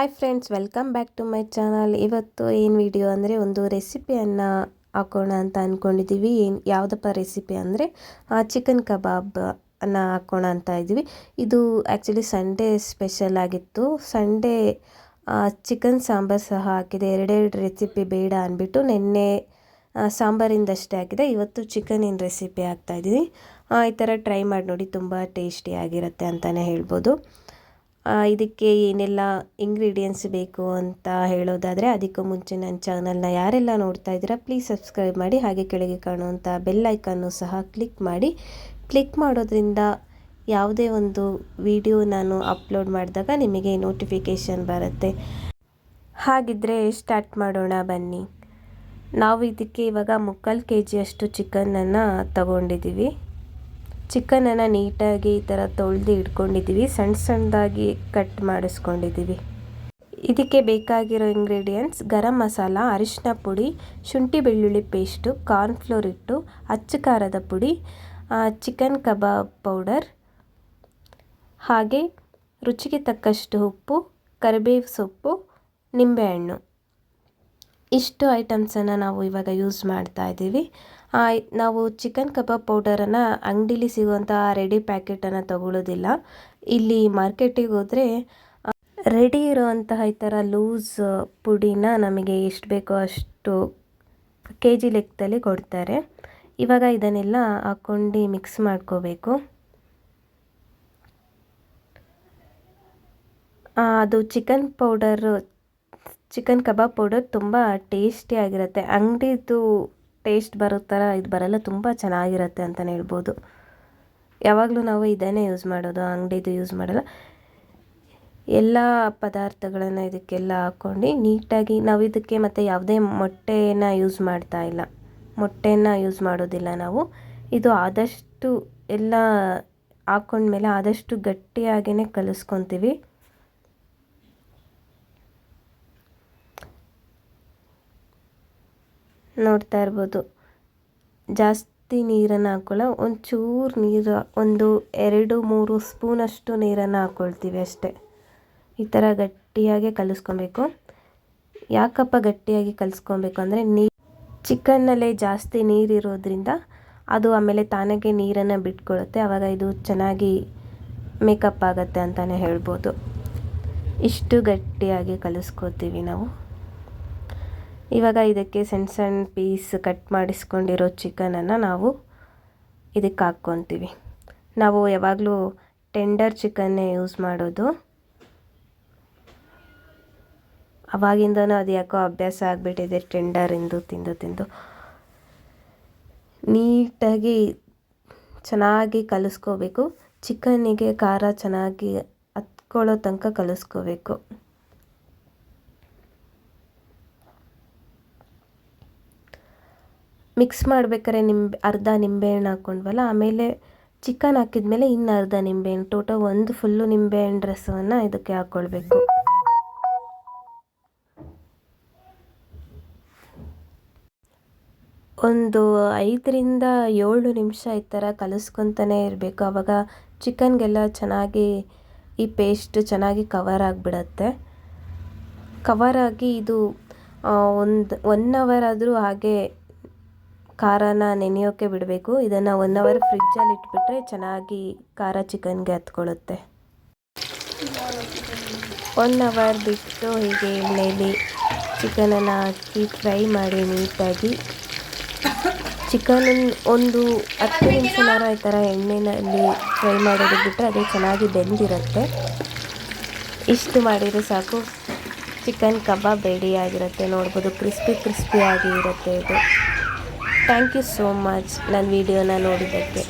Hi friends, welcome back to my channel. ಇವತ್ತು ಏನು video ಅಂದರೆ ಒಂದು ರೆಸಿಪಿಯನ್ನು ಹಾಕೋಣ ಅಂತ ಅಂದ್ಕೊಂಡಿದ್ದೀವಿ. ಯಾವುದಪ್ಪ ರೆಸಿಪಿ ಅಂದರೆ ಚಿಕನ್ ಕಬಾಬ್ ಅನ್ನು ಹಾಕೋಣ ಅಂತ ಇದ್ದೀವಿ. ಇದು ಆ್ಯಕ್ಚುಲಿ ಸಂಡೇ ಸ್ಪೆಷಲ್ ಆಗಿತ್ತು. ಸಂಡೇ ಚಿಕನ್ ಸಾಂಬಾರು ಸಹ ಹಾಕಿದೆ. ಎರಡೆರಡು ರೆಸಿಪಿ ಬೇಡ ಅಂದ್ಬಿಟ್ಟು ನಿನ್ನೆ ಸಾಂಬಾರಿಂದಷ್ಟೇ ಹಾಕಿದೆ. ಇವತ್ತು ಚಿಕನಿನ ರೆಸಿಪಿ ಹಾಕ್ತಾಯಿದ್ದೀನಿ. ಈ ಥರ ಟ್ರೈ ಮಾಡಿ ನೋಡಿ, ತುಂಬ ಟೇಸ್ಟಿಯಾಗಿರುತ್ತೆ ಅಂತಲೇ ಹೇಳ್ಬೋದು. ಇದಕ್ಕೆ ಏನೆಲ್ಲ ಇಂಗ್ರೀಡಿಯೆಂಟ್ಸ್ ಬೇಕು ಅಂತ ಹೇಳೋದಾದರೆ, ಅದಕ್ಕೂ ಮುಂಚೆ ನನ್ನ ಚಾನಲ್ನ ಯಾರೆಲ್ಲ ನೋಡ್ತಾ ಇದ್ದೀರಾ ಪ್ಲೀಸ್ ಸಬ್ಸ್ಕ್ರೈಬ್ ಮಾಡಿ. ಹಾಗೆ ಕೆಳಗೆ ಕಾಣುವಂಥ ಬೆಲ್ ಐಕನ್ನು ಸಹ ಕ್ಲಿಕ್ ಮಾಡಿ. ಕ್ಲಿಕ್ ಮಾಡೋದ್ರಿಂದ ಯಾವುದೇ ಒಂದು ವಿಡಿಯೋ ನಾನು ಅಪ್ಲೋಡ್ ಮಾಡಿದಾಗ ನಿಮಗೆ ನೋಟಿಫಿಕೇಷನ್ ಬರುತ್ತೆ. ಹಾಗಿದ್ದರೆ ಸ್ಟಾರ್ಟ್ ಮಾಡೋಣ ಬನ್ನಿ. ನಾವು ಇದಕ್ಕೆ ಇವಾಗ 3/4 kg ಚಿಕನನ್ನು ತಗೊಂಡಿದ್ದೀವಿ. ಚಿಕನನ್ನು ನೀಟಾಗಿ ಈ ಥರ ತೊಳೆದು ಇಟ್ಕೊಂಡಿದ್ದೀವಿ. ಸಣ್ಣ ಸಣ್ಣದಾಗಿ ಕಟ್ ಮಾಡಿಸ್ಕೊಂಡಿದ್ದೀವಿ. ಇದಕ್ಕೆ ಬೇಕಾಗಿರೋ ಇಂಗ್ರೀಡಿಯೆಂಟ್ಸ್: ಗರಂ ಮಸಾಲ, ಅರಿಶಿನ ಪುಡಿ, ಶುಂಠಿ ಬೆಳ್ಳುಳ್ಳಿ ಪೇಸ್ಟು, ಕಾರ್ನ್ಫ್ಲೋರ್ ಹಿಟ್ಟು, ಅಚ್ಚ ಖಾರದ ಪುಡಿ, ಚಿಕನ್ ಕಬಾಬ್ ಪೌಡರ್, ಹಾಗೆ ರುಚಿಗೆ ತಕ್ಕಷ್ಟು ಉಪ್ಪು, ಕರಿಬೇವು ಸೊಪ್ಪು, ನಿಂಬೆಹಣ್ಣು. ಇಷ್ಟು ಐಟಮ್ಸನ್ನು ನಾವು ಇವಾಗ ಯೂಸ್ ಮಾಡ್ತಾ ಇದ್ದೀವಿ. ನಾವು ಚಿಕನ್ ಕಬಾಬ್ ಪೌಡರನ್ನು ಅಂಗಡೀಲಿ ಸಿಗುವಂಥ ರೆಡಿ ಪ್ಯಾಕೆಟನ್ನು ತಗೊಳ್ಳೋದಿಲ್ಲ. ಇಲ್ಲಿ ಮಾರ್ಕೆಟಿಗೆ ಹೋದರೆ ರೆಡಿ ಇರೋವಂತಹ ಈ ಥರ ಲೂಸ್ ಪುಡಿನ ನಮಗೆ ಎಷ್ಟು ಬೇಕೋ ಅಷ್ಟು kg ಲೆಕ್ಕದಲ್ಲಿ ಕೊಡ್ತಾರೆ. ಇವಾಗ ಇದನ್ನೆಲ್ಲ ಹಾಕ್ಕೊಂಡು ಮಿಕ್ಸ್ ಮಾಡ್ಕೋಬೇಕು. ಅದು ಚಿಕನ್ ಕಬಾಬ್ ಪೌಡರ್ ತುಂಬ ಟೇಸ್ಟಿಯಾಗಿರುತ್ತೆ. ಅಂಗಡಿದು ಟೇಸ್ಟ್ ಬರೋ ಥರ ಇದು ಬರಲ್ಲ, ತುಂಬ ಚೆನ್ನಾಗಿರುತ್ತೆ ಅಂತಲೇ ಹೇಳ್ಬೋದು. ಯಾವಾಗಲೂ ನಾವು ಇದನ್ನೇ ಯೂಸ್ ಮಾಡೋದು, ಅಂಗಡಿದು ಯೂಸ್ ಮಾಡಲ್ಲ. ಎಲ್ಲ ಪದಾರ್ಥಗಳನ್ನು ಇದಕ್ಕೆಲ್ಲ ಹಾಕ್ಕೊಂಡು ನೀಟಾಗಿ ನಾವು ಇದಕ್ಕೆ ಮತ್ತು ಯಾವುದೇ ಮೊಟ್ಟೆಯನ್ನು ಯೂಸ್ ಮಾಡ್ತಾ ಇಲ್ಲ. ಮೊಟ್ಟೆಯನ್ನು ಯೂಸ್ ಮಾಡೋದಿಲ್ಲ ನಾವು. ಇದು ಆದಷ್ಟು ಎಲ್ಲ ಹಾಕ್ಕೊಂಡ್ಮೇಲೆ ಆದಷ್ಟು ಗಟ್ಟಿಯಾಗಿಯೇ ಕಲಿಸ್ಕೊತೀವಿ. ನೋಡ್ತಾ ಇರ್ಬೋದು, ಜಾಸ್ತಿ ನೀರನ್ನು ಹಾಕ್ಕೊಳ್ಳೋ, ಒಂಚೂರು ನೀರು, 1-2-3 ಸ್ಪೂನಷ್ಟು ನೀರನ್ನು ಹಾಕ್ಕೊಳ್ತೀವಿ ಅಷ್ಟೇ. ಈ ಥರ ಗಟ್ಟಿಯಾಗಿ ಕಲಿಸ್ಕೊಬೇಕು. ಯಾಕಪ್ಪ ಗಟ್ಟಿಯಾಗಿ ಕಲಿಸ್ಕೊಬೇಕು ಅಂದರೆ ಚಿಕನ್ನಲ್ಲೇ ಜಾಸ್ತಿ ನೀರಿರೋದ್ರಿಂದ ಅದು ಆಮೇಲೆ ತಾನಾಗೆ ನೀರನ್ನು ಬಿಟ್ಕೊಳ್ಳುತ್ತೆ. ಆವಾಗ ಇದು ಚೆನ್ನಾಗಿ ಮೇಕಪ್ ಆಗುತ್ತೆ ಅಂತಲೇ ಹೇಳ್ಬೋದು. ಇಷ್ಟು ಗಟ್ಟಿಯಾಗಿ ಕಲಿಸ್ಕೊತೀವಿ ನಾವು. ಇವಾಗ ಇದಕ್ಕೆ ಸಣ್ಣ ಸಣ್ಣ ಪೀಸ್ ಕಟ್ ಮಾಡಿಸ್ಕೊಂಡಿರೋ ಚಿಕನನ್ನು ನಾವು ಇದಕ್ಕೆ ಹಾಕ್ಕೊತೀವಿ. ನಾವು ಯಾವಾಗಲೂ ಟೆಂಡರ್ ಚಿಕನ್ನೇ ಯೂಸ್ ಮಾಡೋದು. ಅವಾಗಿಂದನೂ ಅದು ಯಾಕೋ ಅಭ್ಯಾಸ ಆಗಿಬಿಟ್ಟಿದೆ ಟೆಂಡರಿಂದು ತಿಂದು ತಿಂದು. ನೀಟಾಗಿ ಚೆನ್ನಾಗಿ ಕಲಿಸ್ಕೋಬೇಕು. ಚಿಕನ್ನಿಗೆ ಖಾರ ಚೆನ್ನಾಗಿ ಹತ್ಕೊಳ್ಳೋ ತನಕ ಕಲಿಸ್ಕೋಬೇಕು. ಮಿಕ್ಸ್ ಮಾಡ್ಬೇಕಾದ್ರೆ ಅರ್ಧ ನಿಂಬೆಹಣ್ಣು ಹಾಕ್ಕೊಂಡ್ವಲ್ಲ, ಆಮೇಲೆ ಚಿಕನ್ ಹಾಕಿದ್ಮೇಲೆ ಇನ್ನು ಅರ್ಧ ನಿಂಬೆಹಣ್ಣು, ಟೋಟಲ್ 1 ಫುಲ್ಲು ನಿಂಬೆಹಣ್ಣು ರಸವನ್ನು ಇದಕ್ಕೆ ಹಾಕ್ಕೊಳ್ಬೇಕು. ಒಂದು 5-7 ನಿಮಿಷ ಈ ಥರ ಕಲಿಸ್ಕೊತಾನೆ ಇರಬೇಕು. ಆವಾಗ ಚಿಕನ್ಗೆಲ್ಲ ಚೆನ್ನಾಗಿ ಈ ಪೇಸ್ಟ್ ಚೆನ್ನಾಗಿ ಕವರ್ ಆಗಿಬಿಡತ್ತೆ. ಕವರ್ ಆಗಿ ಇದು 1 ಅವರ್ ಆದರೂ ಹಾಗೆ ಖಾರನ ನೆನೆಯೋಕ್ಕೆ ಬಿಡಬೇಕು. ಇದನ್ನು 1 ಅವರ್ ಫ್ರಿಜ್ಜಲ್ಲಿ ಇಟ್ಬಿಟ್ರೆ ಚೆನ್ನಾಗಿ ಖಾರ ಚಿಕನ್ಗೆ ಹತ್ಕೊಳ್ಳುತ್ತೆ. 1 ಅವರ್ ಬಿಟ್ಟು ಹೀಗೆ ಎಣ್ಣೆಯಲ್ಲಿ ಚಿಕನನ್ನು ಹಾಕಿ ಫ್ರೈ ಮಾಡಿ ನೀಟಾಗಿ. ಚಿಕನ್ ಒಂದು 10 ನಿಮಿಷನಾರು ಈ ಥರ ಎಣ್ಣೆಯಲ್ಲಿ ಫ್ರೈ ಮಾಡೋದಕ್ಕೆ ಬಿಟ್ಟರೆ ಅದು ಚೆನ್ನಾಗಿ ಬೆಂದಿರುತ್ತೆ. ಇಷ್ಟು ಮಾಡಿದರೆ ಸಾಕು, ಚಿಕನ್ ಕಬಾಬ್ ರೆಡಿಯಾಗಿರುತ್ತೆ. ನೋಡ್ಬೋದು, ಕ್ರಿಸ್ಪಿ ಆಗಿ ಇರುತ್ತೆ ಇದು. ಥ್ಯಾಂಕ್ ಯು ಸೋ ಮಚ್ ನನ್ನ ವಿಡಿಯೋನ ನೋಡಿದ್ದಕ್ಕೆ.